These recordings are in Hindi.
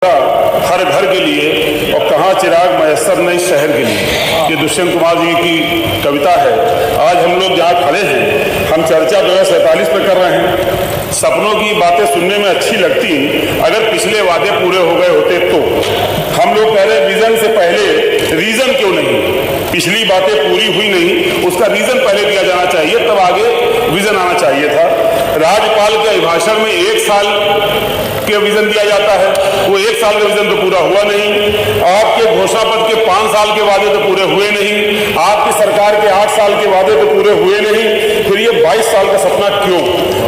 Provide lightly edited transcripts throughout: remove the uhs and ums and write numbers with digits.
हर घर के लिए और कहाँ चिराग मयसर नहीं शहर के लिए, ये दुष्यंत कुमार जी की कविता है। आज हम लोग जहाँ खड़े हैं, हम चर्चा 2047 पर कर रहे हैं। सपनों की बातें सुनने में अच्छी लगती, अगर पिछले वादे पूरे हो गए होते तो। हम लोग कह रहे विजन से पहले रीजन क्यों नहीं, पिछली बातें पूरी हुई नहीं, उसका रीजन पहले दिया जाना चाहिए, तब आगे विजन आना चाहिए था। राज्यपाल के अभिभाषण में 1 साल के विजन दिया जाता है, वो 1 साल का विजन तो पूरा हुआ नहीं। आपके घोषणा पत्र के 5 साल के वादे तो पूरे हुए नहीं, आपकी सरकार के 8 साल के वादे तो पूरे हुए नहीं, फिर ये 22 साल का सपना क्यों?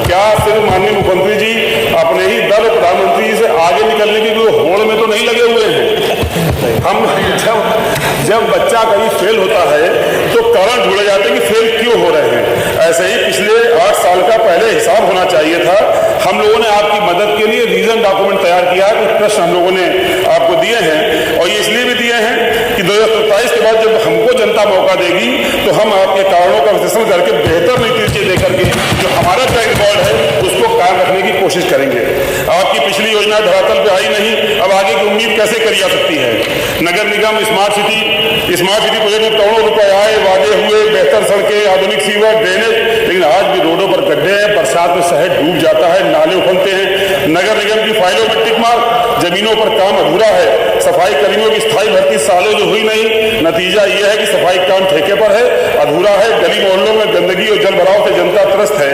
क्या सिर्फ माननीय मुख्यमंत्री जी अपने ही दल प्रधानमंत्री जी से आगे निकलने की कोई होड़ में तो नहीं लगे हुए हैं? हम जब बच्चा कहीं फेल होता है तो कारण ढूंढे जाते हैं कि फेल क्यों हो रहे हैं। ऐसे ही पिछले 8 साल का पहले हिसाब होना चाहिए था। हम लोगों ने आपकी मदद के लिए रीजन डॉक्यूमेंट तैयार किया है, कुछ प्रश्न हम लोगों ने आपको दिए हैं, और ये इसलिए भी दिए हैं कि 2027 के बाद जब हमको जनता मौका देगी तो हम आपके कारणों का विश्लेषण करके बेहतर नतीजे देकर के जो हमारा ट्रैक रिकॉर्ड है उसको कायम रखने की कोशिश करेंगे। आपकी पिछली योजना धरातल पे आई नहीं, अब आगे की उम्मीद कैसे करी जा सकती है? नगर निगम स्मार्ट सिटी प्रोजेक्ट में करोड़ों रुपए आए, वादे हुए, बेहतर सड़कें, आधुनिक सीवर, ड्रेनेज, लेकिन आज भी रोडों पर गड्ढे हैं, बरसात में शहर डूब जाता है, नाले उफनते हैं। नगर निगम की फाइलों में टिक मार, जमीनों पर काम अधूरा है, सफाई कर्मियों की स्थायी भर्ती सालों जो हुई नहीं, नतीजा यह है कि सफाई काम ठेके पर है, अधूरा है, गली मोहल्लों में गंदगी और जल भराव से जनता त्रस्त है।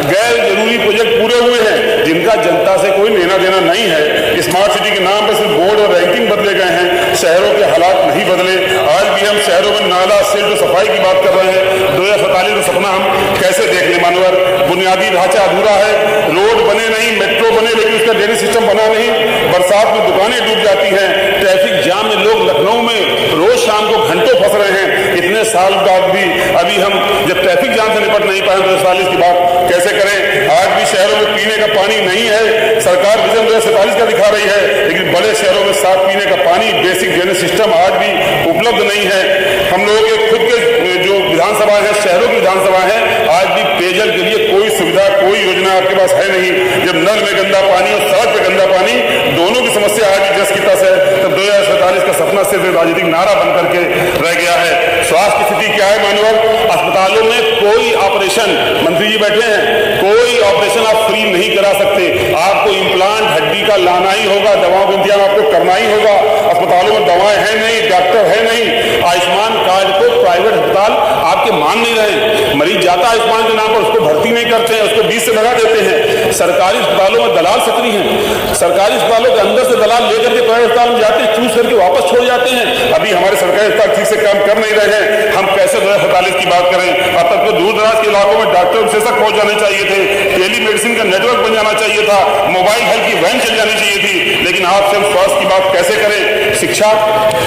गैर जरूरी प्रोजेक्ट पूरे हुए हैं जिनका जनता से कोई लेना देना नहीं है। स्मार्ट सिटी के नाम पर सिर्फ बोर्ड और रैंकिंग बदले गए हैं, शहरों के हालात नहीं बदले। आज भी हम शहरों में नाला सिल्ट सफाई की बात कर रहे हैं। 2047 का सपना हम कैसे देख लें? मानवर बुनियादी ढांचा अधूरा है, रोड बने नहीं, मेट्रो बने लेकिन उसका ड्रेनेज सिस्टम बना नहीं, बरसात में दुकानें डूब जाती हैं, ट्रैफिक जाम में लोग लखनऊ में रोज शाम को घंटों फंस रहे हैं। इतने साल बाद भी अभी हम जब ट्रैफिक जाम से निपट नहीं पाए 2047 की बात कैसे करें? आज भी शहरों में पीने का पानी नहीं है, सरकार विजन 2047 का दिखा रही है, लेकिन बड़े शहरों में साफ पीने का पानी, बेसिक ड्रेनेज सिस्टम आज भी उपलब्ध नहीं है। हम लोगों के खुद के जो विधानसभा है, शहरों की विधानसभा है, आज भी पेयजल के लिए कोई सुविधा, कोई योजना आपके पास है नहीं। जब नल में गंदा पानी और सड़क पे गंदा पानी, दोनों की समस्या आज भी जस की तस है, तब 2047 का सपना सिर्फ राजनीतिक नारा बन करके रह गया है। स्वास्थ्य की स्थिति क्या है मानवर? अस्पतालों में कोई ऑपरेशन, मंत्री जी बैठे हैं, कोई ऑपरेशन आप फ्री नहीं करा सकते, आपको इम्प्लांट हड्डी का लाना ही होगा, दवाओं का इंतजाम आपको करना ही होगा। अस्पतालों में दवाएं हैं नहीं, डॉक्टर है नहीं, आयुष्मान कार्ड को प्राइवेट अस्पताल आपके मान नहीं रहे, मरीज जाता है आयुष्मान के नाम पर, उसको भर्ती नहीं करते हैं, उसको 20 से लगा देते हैं। सरकारी अस्पतालों में दलाल सक्रिय हैं, सरकारी अस्पतालों के अंदर से दलाल लेकर के प्राइवेट अस्पताल में जाते हैं, चूस करके वापस छोड़ जाते हैं। अभी हमारे सरकारी अस्पताल ठीक से काम कर नहीं रहे हैं, हम कैसे 2047 की बात करें? अब तक तो दूर दराज के इलाकों में डॉक्टर विशेषज्ञ पहुंच जाने चाहिए थे, टेली मेडिसिन का नेटवर्क बन जाना चाहिए था, मोबाइल हेल्थ की वैन चल जानी चाहिए थी, लेकिन आपसे हम स्वास्थ्य की बात कैसे करें? शिक्षा,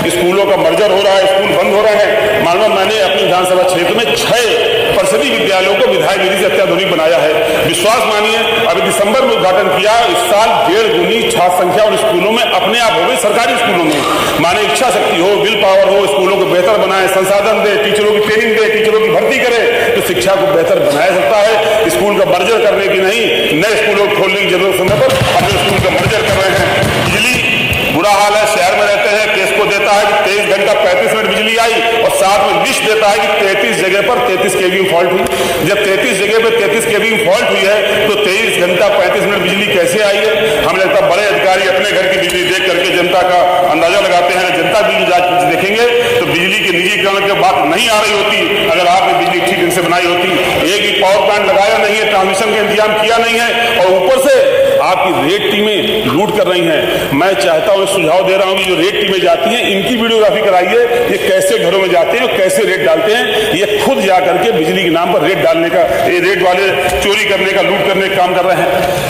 स्कूलों का मर्जर हो रहा है, स्कूल बंद हो रहे हैं। मालूम मैंने अपनी विधानसभा क्षेत्र में 6 परिषदीय विद्यालयों को विधायक निधि से अत्याधुनिक बनाया है। विश्वास मानिए, अभी दिसंबर में उद्घाटन किया, इस साल 1.5 गुनी छात्र संख्या और स्कूलों में अपने आप हो गई, सरकारी स्कूलों में। माने इच्छा शक्ति हो, विल पावर हो, स्कूलों को बेहतर बनाए, संसाधन दे, टीचरों की ट्रेनिंग दे, टीचरों की भर्ती करे तो शिक्षा को बेहतर बनाया सकता है। स्कूल का मर्जर करने की नहीं, नए स्कूलों को खोलने की जरूरत समय पर हम स्कूल का मर्जर कर रहे हैं। बिजली बुरा हाल है, शहर में रहते हैं, केस को देता है कि 23 घंटा 35 मिनट बिजली आई और साथ में लिस्ट देता है कि 33 जगह पर 33 kV फॉल्ट हुई। जब 33 जगह पर 33 kV फॉल्ट हुई है तो 23 घंटा 35 मिनट बिजली कैसे आई है? हमें लगता है बड़े अधिकारी अपने घर की बिजली देख करके जनता का अंदाजा लगाते हैं। जनता बिजली जांच देखेंगे तो बिजली के निजीकरण की बात नहीं आ रही होती, अगर आपने बिजली ठीक ढंग से बनाई होती। एक ही पावर प्लांट लगाया नहीं है, ट्रांसमिशन का इंतजाम किया नहीं है, और ऊपर से आपकी रेड टीमें लूट कर रही हैं। मैं चाहता हूं, सुझाव दे रहा हूं कि जो रेड टीमें जाती हैं इनकी वीडियोग्राफी कराइए, ये कैसे घरों में जाते हैं और कैसे रेड डालते हैं। ये खुद जा करके बिजली के नाम पर रेड डालने का, ये रेड वाले चोरी करने का, लूट करने का काम कर रहे हैं।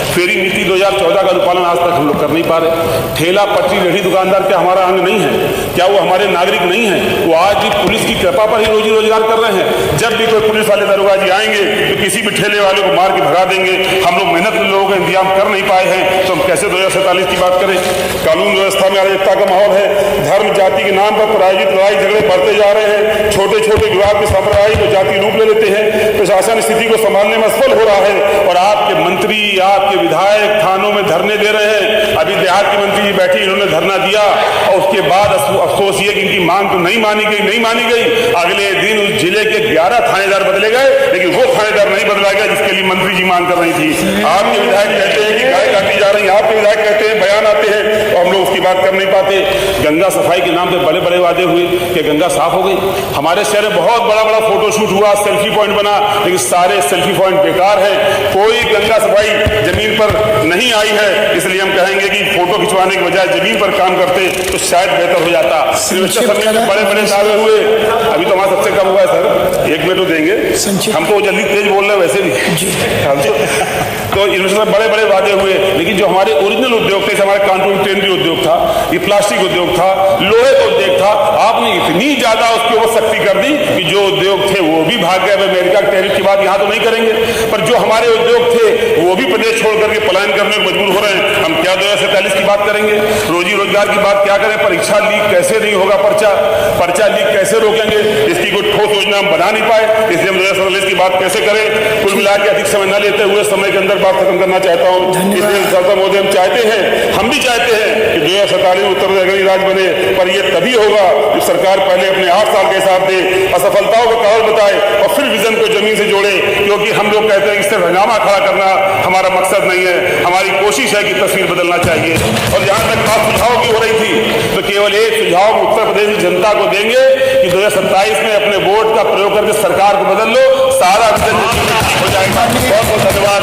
फेरी नीति 2014 का अनुपालन आज तक हम लोग कर नहीं पा रहे। ठेला पटरी रेहड़ी दुकानदार क्या हमारा अंग नहीं है? क्या वो हमारे नागरिक नहीं है? वो आज भी पुलिस की कृपा पर ही रोजी रोजगार कर रहे हैं। जब भी कोई पुलिस वाले दरोगा जी आएंगे तो किसी भी ठेले वाले को मार के भगा देंगे। हम लोग मेहनत लोगों का इंतजाम कर नहीं पाए हैं तो हम कैसे 2047 की बात करें। कानून व्यवस्था में अराजकता का माहौल है, धर्म जाति के नाम पर प्रायोजित लड़ाई झगड़े बढ़ते जा रहे हैं, छोटे छोटे विवाद में साम्प्रदायिक और जाति रूप ले लेते हैं, प्रशासन स्थिति को संभालने में असफल हो रहा है और आपके मंत्री आपके विधायक थानों में धरने दे रहे हैं। अभी देहात की मंत्री जी बैठी, इन्होंने धरना दिया और उसके बाद अफसोस ये कि इनकी मांग तो नहीं मानी गई। अगले दिन उस जिले के 11 थानेदार बदले गए, लेकिन वो थानेदार नहीं बदला गया जिसके लिए मंत्री जी मांग कर रही थी। आपके विधायक कहते हैं कि गाय काटी जा रही है, आपके विधायक कहते हैं बयान आते हैं और हम लोग उसकी बात कर नहीं पाते। गंगा सफाई के नाम पे बड़े बड़े वादे हुए कि गंगा साफ हो गई। हमारे शहर में बहुत बड़ा बड़ा फोटोशूट हुआ, सेल्फी पॉइंट बना, लेकिन सारे सेल्फी पॉइंट बेकार है, कोई गंगा सफाई जमीन पर नहीं आई है। इसलिए हम कहेंगे कि फोटो खिंचवाने के बजाय जमीन पर काम करते तो शायद बेहतर हो जाता। बड़े बड़े दावे हुए, अभी तो हमारा सबसे कम हुआ है सर, 1 मिनट तो देंगे, हम तो जल्दी तेज बोल रहे हैं वैसे भी तो इनमें बड़े बड़े वादे हुए, लेकिन जो हमारे ओरिजिनल उद्योग थे, हमारे कानपुर टेनरी उद्योग था, ये प्लास्टिक उद्योग था, लोहे का उद्योग था, आपने इतनी ज्यादा उसके ऊपर सख्ती कर दी कि जो उद्योग थे वो भी भाग गए। अमेरिका के टैरिफ की बात यहाँ तो नहीं करेंगे, पर जो हमारे उद्योग थे वो भी प्रदेश छोड़ करके पलायन करने को मजबूर हो रहे हैं। हम क्या 2047 की बात करेंगे? रोजी रोजगार की बात क्या करें? परीक्षा लीक कैसे नहीं होगा, पर्चा लीक कैसे रोकेंगे? इसकी कोई ठोस योजना हम बना नहीं पाए, इसलिए हम 2047 की बात कैसे करें? कुल मिला के अधिक समय न लेते हुए समय के अंदर बात खत्म करना चाहता हूँ। इसलिए सरदार मोदी हम चाहते हैं, हम भी चाहते हैं कि 2047 उत्तराधिकारी राज बने, पर यह तभी होगा जब सरकार पहले अपने 8 साल के हिसाब दे, असफलताओं का कारण बताए और फिर विजन को जमीन से जोड़े। क्योंकि हम लोग कहते हैं कि सिर्फ हंगामा खड़ा करना हमारा मकसद नहीं है, हमारी कोशिश है कि तस्वीर बदलना चाहिए। और जहां तक बात सुझाव की हो रही थी तो केवल एक सुझाव उत्तर प्रदेश की जनता को देंगे कि 2027 में अपने वोट का प्रयोग करके सरकार को बदल लो, सारा विजन हो जाएगा। बहुत बहुत धन्यवाद।